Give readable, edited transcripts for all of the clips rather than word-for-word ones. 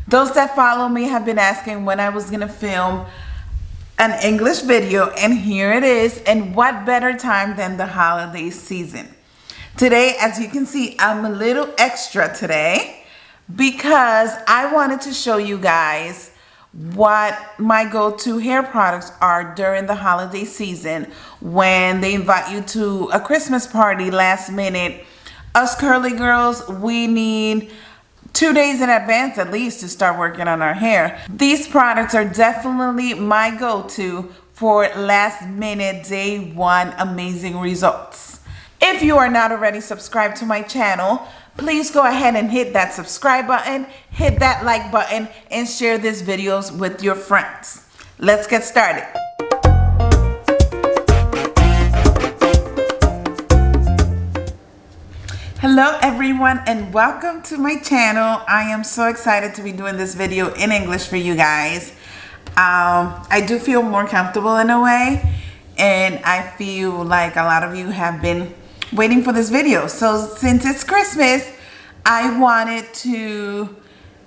Those that follow me have been asking when I was gonna film an English video, and here it is. And what better time than the holiday season? Today, as you can see, I'm a little extra today because I wanted to show you guys what my go-to hair products are during the holiday season when they invite you to a Christmas party last minute. Us curly girls, we need 2 days in advance at least to start working on our hair. These products are definitely my go-to for last minute day one amazing results. If you are not already subscribed to my channel, please go ahead and hit that subscribe button, hit that like button, and share these videos with your friends. Let's get started. Hello everyone and welcome to my channel. I am so excited to be doing this video in English for you guys. I do feel more comfortable in a way, and I feel like a lot of you have been waiting for this video. So since it's Christmas, I wanted to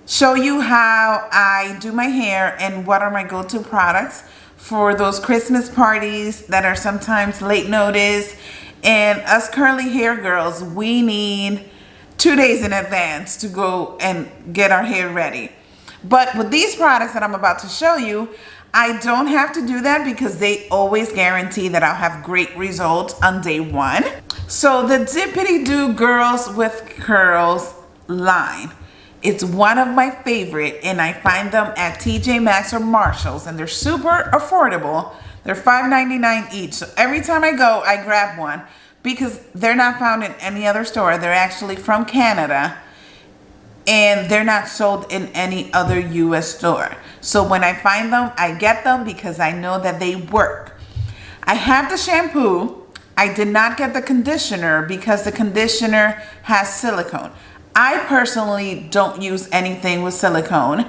show you how I do my hair and what are my go-to products for those Christmas parties that are sometimes late notice. And us curly hair girls, we need 2 days in advance to go and get our hair ready. But with these products that I'm about to show you, I don't have to do that because they always guarantee that I'll have great results on day one. So the Dippity-do Girls with Curls line, it's one of my favorite, and I find them at TJ Maxx or Marshalls, and they're super affordable. They're $5.99 each. So every time I go, I grab one because they're not found in any other store. They're actually from Canada, and they're not sold in any other US store. So when I find them, I get them because I know that they work. I have the shampoo. I did not get the conditioner because the conditioner has silicone. I personally don't use anything with silicone,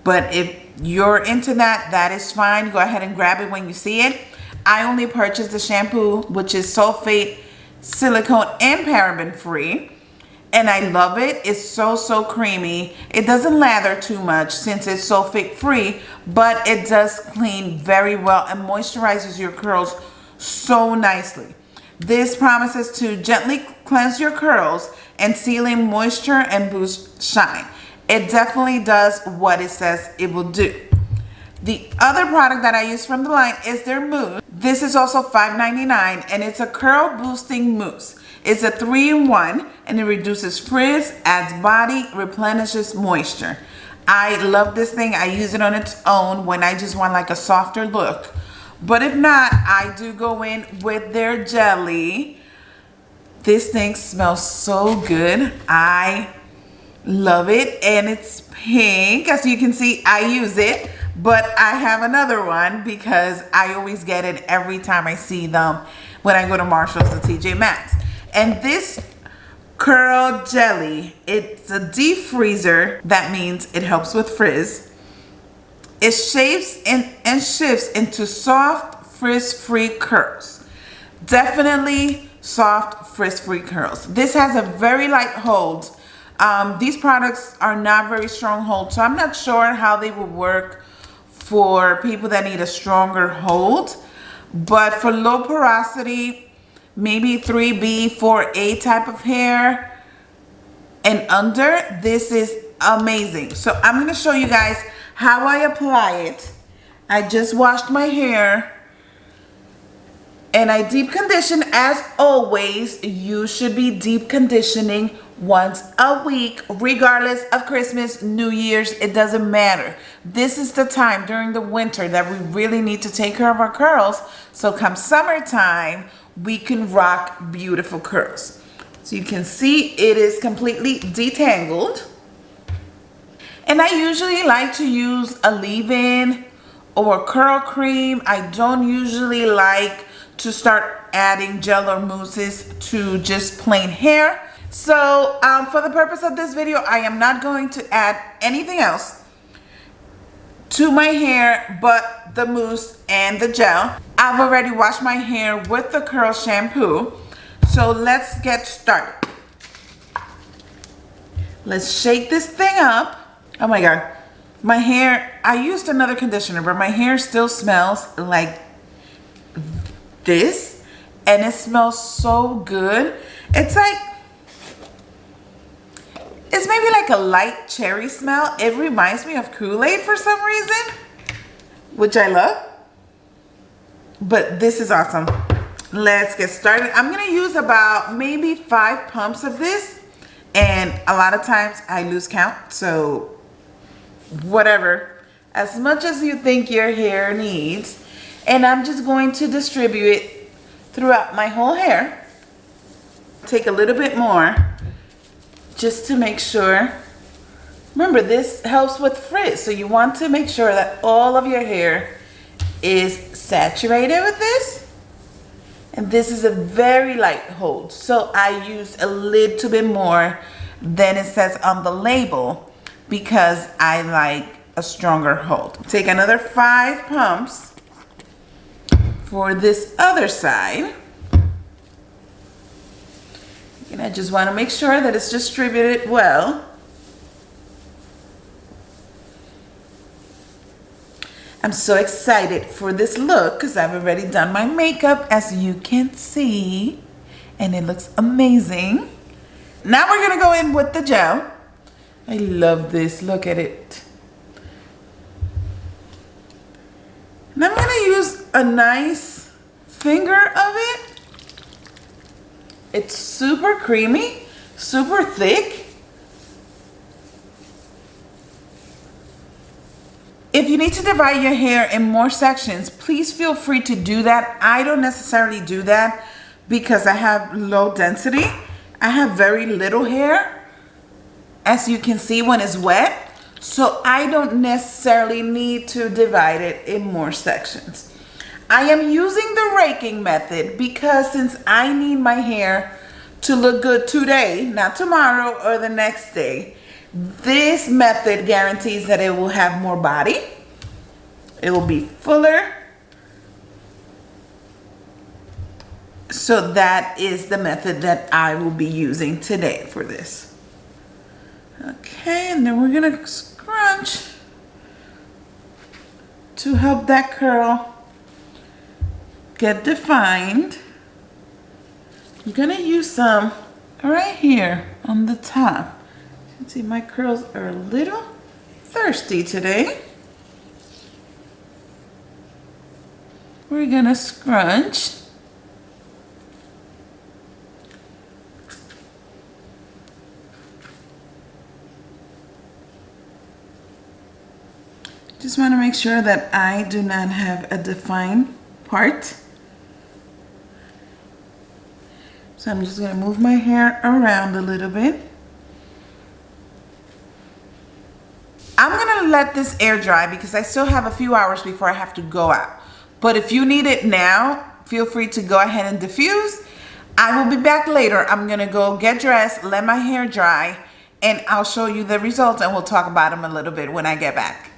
but if you're into that, that is fine. Go ahead and grab it when you see it. I only purchased the shampoo, which is sulfate, silicone, and paraben free, and I love it. It's so creamy. It doesn't lather too much since it's sulfate free, but it does clean very well and moisturizes your curls so nicely. This promises to gently cleanse your curls and seal in moisture and boost shine. It definitely does what it says it will do. The other product that I use from the line is their mousse. This is also $5.99, and it's a curl boosting mousse. It's a 3-in-1, and it reduces frizz, adds body, replenishes moisture. I love this thing. I use it on its own when I just want like a softer look. But if not, I do go in with their jelly. This thing smells so good. I love it, and it's pink. As you can see, I use it, but I have another one because I always get it every time I see them when I go to Marshalls or TJ Maxx. And this curl jelly, it's a deep freezer. That means it helps with frizz. It shapes and shifts into soft frizz-free curls. Definitely soft frizz-free curls. This has a very light hold. These products are not very strong hold, so I'm not sure how they will work for people that need a stronger hold. But for low porosity, maybe 3B, 4A type of hair and under, this is amazing. So I'm going to show you guys how I apply it. I just washed my hair and I deep condition. As always, you should be deep conditioning once a week, regardless of Christmas, New Year's, it doesn't matter. This is the time during the winter that we really need to take care of our curls. So come summertime, we can rock beautiful curls. So you can see it is completely detangled. And I usually like to use a leave-in or curl cream. I don't usually like to start adding gel or mousses to just plain hair. So for the purpose of this video, I am not going to add anything else to my hair but the mousse and the gel. I've already washed my hair with the curl shampoo. So let's get started. Let's shake this thing up. Oh my God, My hair, I used another conditioner, but my hair still smells like this, and it smells so good. It's maybe like a light cherry smell. It reminds me of Kool-Aid for some reason, which I love. But this is awesome. Let's get started. I'm gonna use about maybe 5 pumps of this, and a lot of times I lose count, so whatever, as much as you think your hair needs. And I'm just going to distribute it throughout my whole hair. Take a little bit more just to make sure. Remember, this helps with frizz, so you want to make sure that all of your hair is saturated with this. And this is a very light hold, so I used a little bit more than it says on the label because I like a stronger hold. Take another 5 pumps for this other side. And I just want to make sure that it's distributed well. I'm so excited for this look because I've already done my makeup, as you can see, and it looks amazing. Now we're gonna go in with the gel. I love this, look at it. And I'm gonna use a nice finger of it. It's super creamy, super thick. If you need to divide your hair in more sections, please feel free to do that. I don't necessarily do that because I have low density. I have very little hair, as you can see when it's wet. So I don't necessarily need to divide it in more sections. I am using the raking method because since I need my hair to look good today, not tomorrow or the next day, this method guarantees that it will have more body. It will be fuller. So that is the method that I will be using today for this. Okay, and then we're gonna scrunch to help that curl get defined. I'm gonna use some right here on the top. You can see my curls are a little thirsty today. We're gonna scrunch. Just want to make sure that I do not have a defined part. So I'm just going to move my hair around a little bit. I'm going to let this air dry because I still have a few hours before I have to go out. But if you need it now, feel free to go ahead and diffuse. I will be back later. I'm going to go get dressed, let my hair dry, and I'll show you the results, and we'll talk about them a little bit when I get back.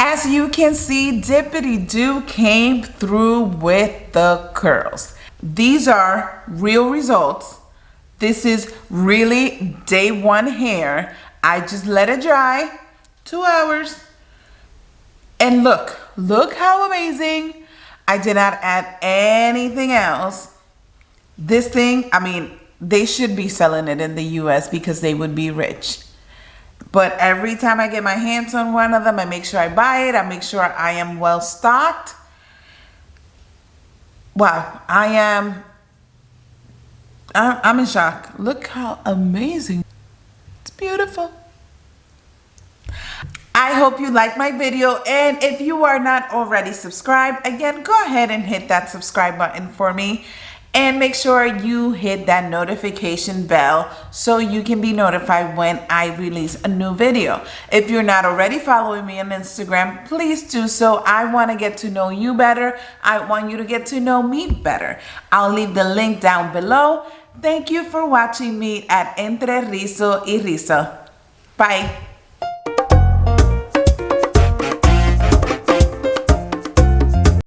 As you can see, Dippity-do came through with the curls. These are real results. This is really day 1 hair. I just let it dry 2 hours. And look how amazing. I did not add anything else. This thing, I mean, they should be selling it in the US because they would be rich. But every time I get my hands on one of them, I make sure I buy it. I make sure I am well stocked. Wow, I'm in shock. Look how amazing. It's beautiful. I hope you like my video, and if you are not already subscribed, again, go ahead and hit that subscribe button for me. And make sure you hit that notification bell so you can be notified when I release a new video. If you're not already following me on Instagram, please do so. I want to get to know you better. I want you to get to know me better. I'll leave the link down below. Thank you for watching me at Entrerizoyrizo. Bye.